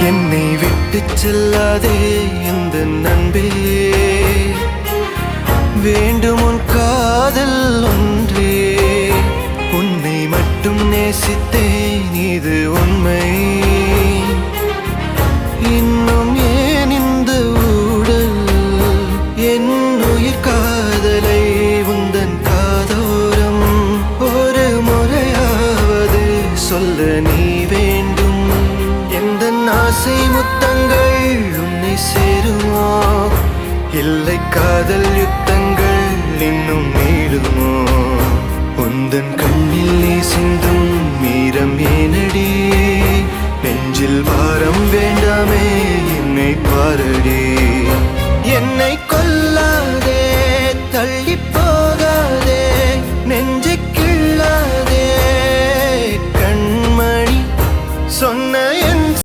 என்னை விட்டு செல்லாதே இந்த நண்பே, வேண்டும் உன் காதல் ஒன்றே. உன்னை மட்டும் நேசித்தேன், இது உண்மை. இன்னும் ஏன் இந்த ஊடல்? என் உயிர் காதலை உந்தன் காதோரம் ஒரு முறையாவது சொல்ல நீ வேண்டும். எந்த ஆசை முத்தங்கள் உன்னை சேருமோ, இல்லை காதல் யுத்தங்கள் இன்னும் நீளுமோ? உந்தன் கண்ணில் நீ சிந்தும் மீரம் ஏனடி? நெஞ்சில் பாரம் வேண்டாமே, என்னை பாரடி. என்னை கொல்ல